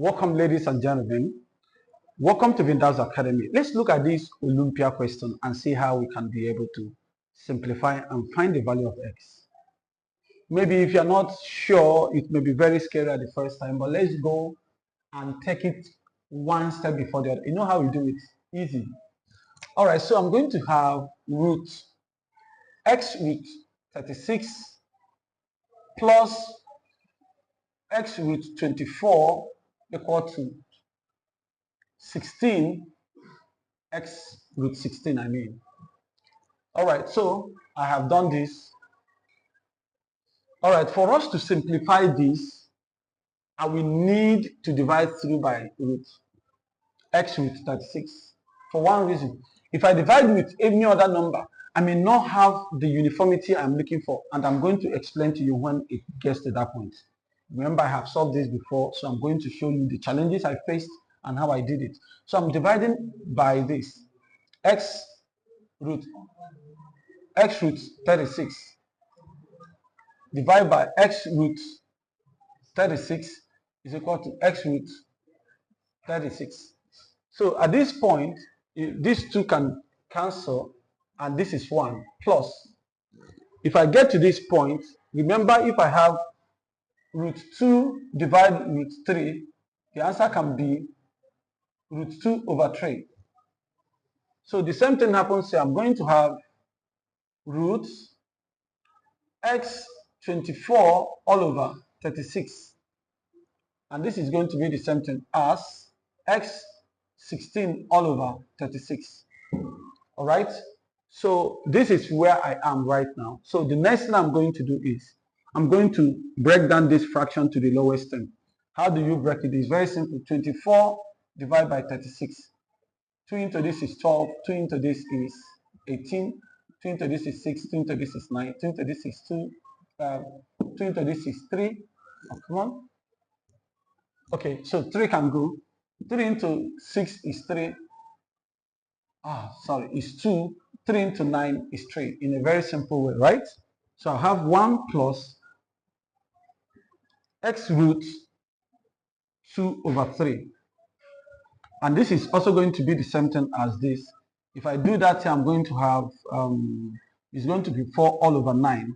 Welcome, ladies and gentlemen. Welcome to VINDAL'S Academy. Let's look at this Olympia question and see how we can be able to simplify and find the value of x. Maybe if you're not sure, it may be very scary at the first time, but let's go and take it one step before the other. You know how we do it? Easy. All right, so I'm going to have x root 36 plus x root 24 equal to 16 x root 16, I mean. All right, so I have done this. All right, for us to simplify this, I will need to divide through by root x root 36 for one reason. If I divide with any other number, I may not have the uniformity I'm looking for, and I'm going to explain to you when it gets to that point. Remember, I have solved this before, so I'm going to show you the challenges I faced and how I did it. So I'm dividing by this x root 36 divided by x root 36 is equal to x root 36. So at this point, these two can cancel, and this is 1 plus. If I get to this point, remember, if I have root 2 divided root 3, the answer can be root 2 over 3. So the same thing happens here. I'm going to have root x 24 all over 36. And this is going to be the same thing as x 16 all over 36. All right? So this is where I am right now. So the next thing I'm going to do is I'm going to break down this fraction to the lowest term. How do you break it? It's very simple. 24 divided by 36. 2 into this is 12. 2 into this is 18. 2 into this is 6. 2 into this is 9. 2 into this is 2. 2 into this is 3. Oh, come on. Okay, so 3 can go. 3 into 6 is 3. Is 2. 3 into 9 is 3 in a very simple way, right? So I have 1 plus x root 2 over 3. And this is also going to be the same thing as this. If I do that here, I'm going to have, it's going to be 4 all over 9.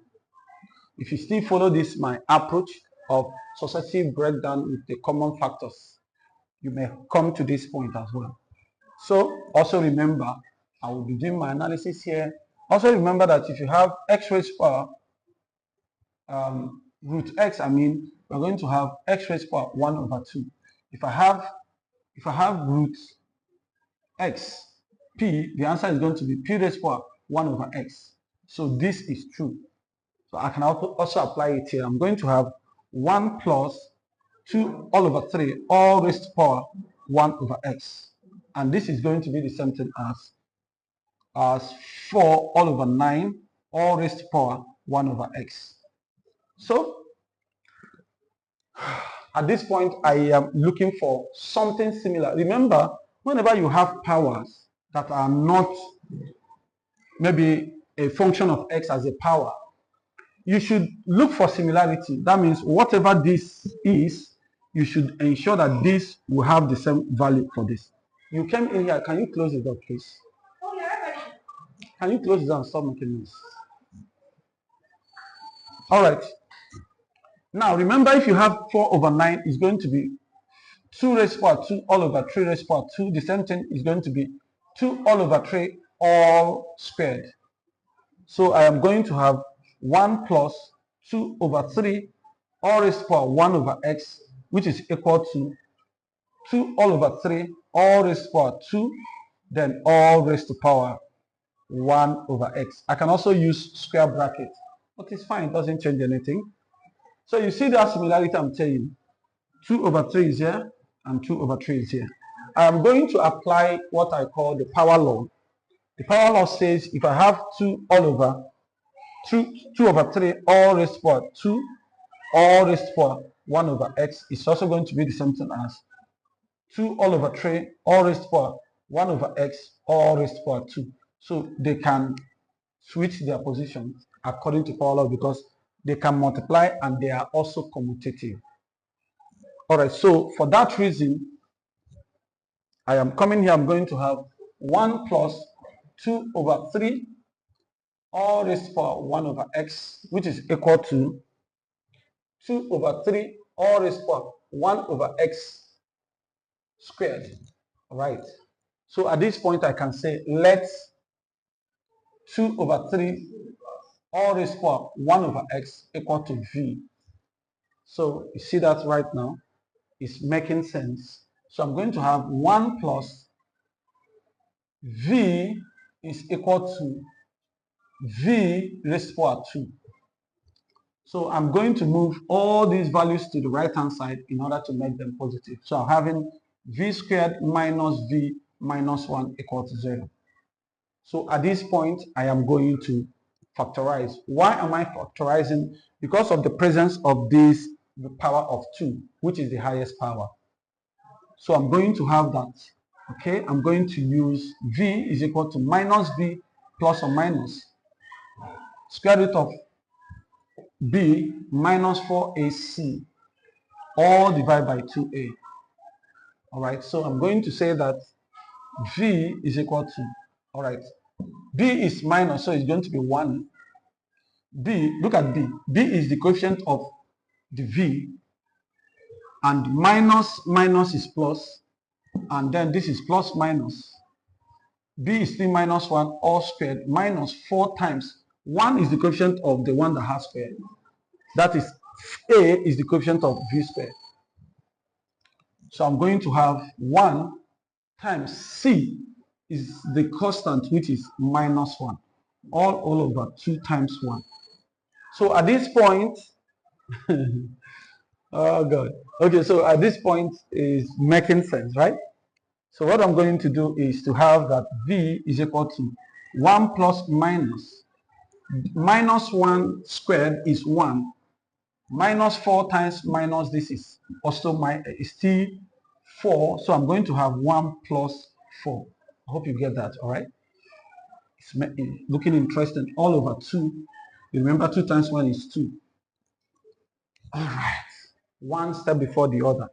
If you still follow this, my approach of successive breakdown with the common factors, you may come to this point as well. So also remember, I will be doing my analysis here. Also remember that if you have x raised power root x, we're going to have x raised power 1 over 2. If I have root x p, the answer is going to be p raised power 1 over x. So this is true. So I can also apply it here. I'm going to have 1 plus 2 all over 3 all raised to power 1 over x. And this is going to be the same thing as 4 all over 9 all raised to power 1 over x. So at this point, I am looking for something similar. Remember, whenever you have powers that are not maybe a function of x as a power, you should look for similarity. That means whatever this is, you should ensure that this will have the same value for this. You came in here. Can you close the door, please? Can you close the door and stop making noise? All right. Now, remember, if you have 4 over 9, it's going to be 2 raised to power 2 all over 3 raised to power 2. The same thing is going to be 2 all over 3 all squared. So I am going to have 1 plus 2 over 3 all raised to power 1 over x, which is equal to 2 all over 3 all raised to power 2, then all raised to power 1 over x. I can also use square bracket, but it's fine, it doesn't change anything. So you see that similarity I'm telling. 2 over 3 is here, and 2 over 3 is here. I'm going to apply what I call the power law. The power law says if I have 2 over 3 all raised to power 2 all raised to power 1 over x, it's also going to be the same thing as 2 all over 3 all raised to power 1 over x all raised to power 2. So they can switch their positions according to power law because they can multiply and they are also commutative. All right, so for that reason, I am coming here, I'm going to have 1 plus 2 over 3 all raised to power 1 over x, which is equal to 2 over 3 all raised to power 1 over x squared. All right. So at this point, I can say let 2 over 3 all raised to power 1 over x equal to v. So you see that right now is making sense. So I'm going to have 1 plus v is equal to v raised to power 2. So I'm going to move all these values to the right hand side in order to make them positive. So I'm having v squared minus v minus 1 equal to 0. So at this point, I am going to factorize. Why am I factorizing? Because of the presence of this, the power of 2, which is the highest power. So I'm going to have that. Okay, I'm going to use v is equal to minus v plus or minus square root of b minus 4ac all divided by 2a. All right, so I'm going to say that v is equal to, all right, b is minus, so it's going to be 1. B, look at b. B is the coefficient of the v, and minus is plus, and then this is plus minus. B is 3 minus 1 all squared minus 4 times. 1 is the coefficient of the one that has squared. That is, a is the coefficient of v squared. So I'm going to have 1 times c is the constant, which is minus 1, all over 2 times 1. So at this point, oh God. Okay, so at this point is making sense, right? So what I'm going to do is to have that v is equal to 1 plus minus. Minus 1 squared is 1. Minus 4 times minus this is also is still 4. So I'm going to have 1 plus 4. I hope you get that, all right? It's looking interesting. All over 2. Remember 2 times 1 is 2. All right. One step before the other.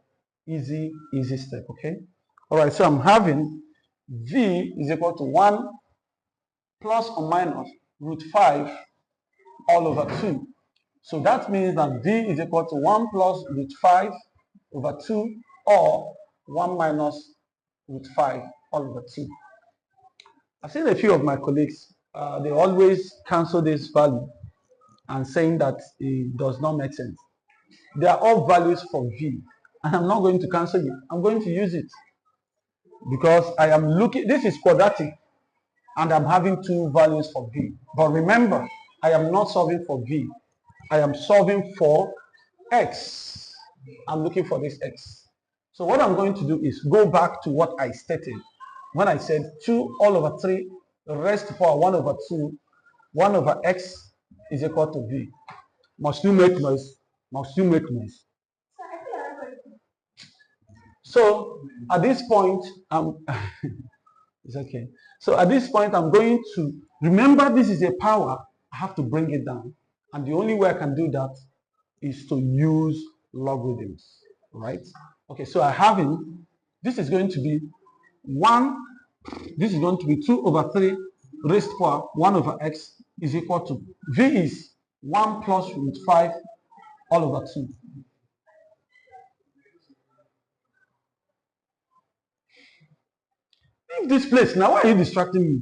Easy step, okay? All right, so I'm having v is equal to 1 plus or minus root 5 all over 2. So that means that v is equal to 1 plus root 5 over 2 or 1 minus root 5 all over 2. I've seen a few of my colleagues, they always cancel this value and saying that it does not make sense. They are all values for v, and I'm not going to cancel it. I'm going to use it because I am looking, this is quadratic, and I'm having 2 values for v. But remember, I am not solving for v. I am solving for x. I'm looking for this x. So what I'm going to do is go back to what I stated when I said 2 all over 3 raised to power 1 over 2, 1 over x is equal to v. Must you make noise? Must you make noise? So at this point, it's okay. So at this point, I'm going to remember this is a power. I have to bring it down, and the only way I can do that is to use logarithms, right? Okay, so I have in this is going to be 1. This is going to be 2 over 3 raised to power 1 over x is equal to v is 1 plus root 5 all over 2. Leave this place now. Why are you distracting me?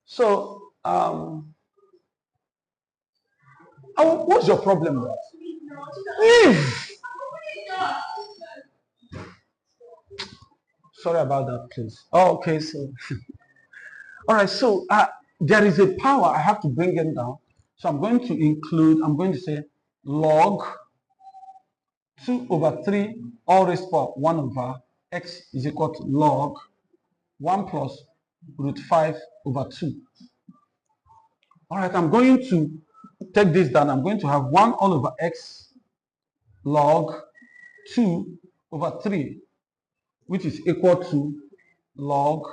So, what's your problem? Leave. Sorry about that, please. Oh, okay, so all right. So there is a power. I have to bring it down. So I'm going to include. I'm going to say log 2 over 3 all raised to power 1 over x is equal to log 1 plus root 5 over 2. All right, I'm going to take this down. I'm going to have 1 all over x log 2 over 3, which is equal to log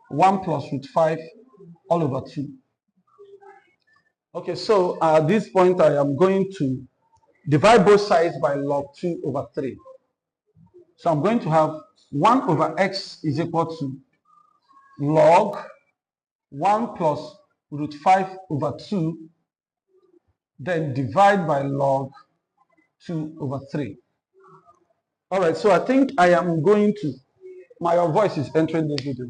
1 plus root 5 all over 2. Okay, so at this point I am going to divide both sides by log 2 over 3. So I'm going to have 1 over x is equal to log 1 plus root 5 over 2, then divide by log 2 over 3. All right, so I think I am going to, my voice is entering this video.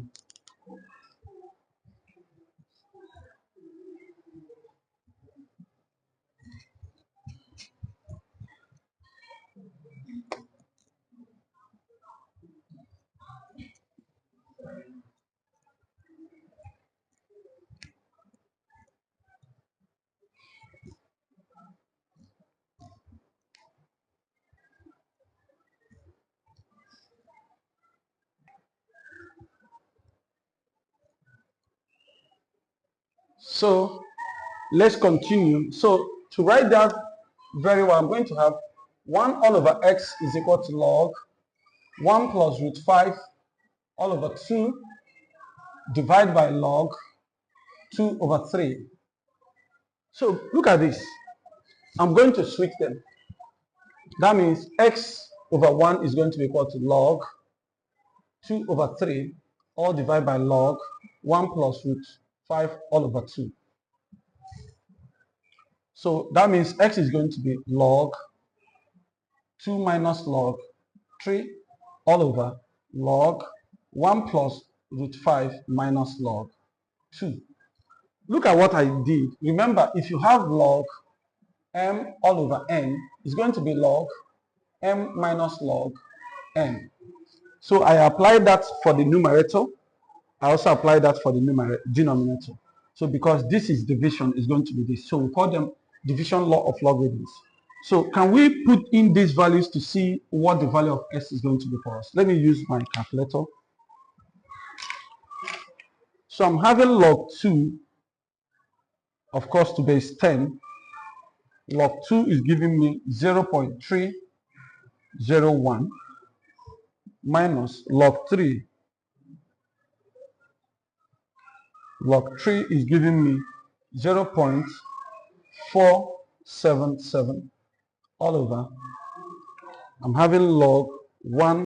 So let's continue. So to write that very well, I'm going to have 1 all over x is equal to log 1 plus root 5 all over 2 divided by log 2 over 3. So look at this. I'm going to switch them. That means x over 1 is going to be equal to log 2 over 3 all divided by log 1 plus root 5 all over 2. So that means x is going to be log 2 minus log 3 all over log 1 plus root 5 minus log 2. Look at what I did. Remember, if you have log m all over n, it's going to be log m minus log n. So I applied that for the numerator. I also apply that for the denominator. So because this is division, is going to be this. So we call them division law of logarithms. So can we put in these values to see what the value of s is going to be for us? Let me use my calculator. So I'm having log 2, of course, to base 10. Log 2 is giving me 0.301 minus log 3. Log 3 is giving me 0.477 all over. I'm having log 1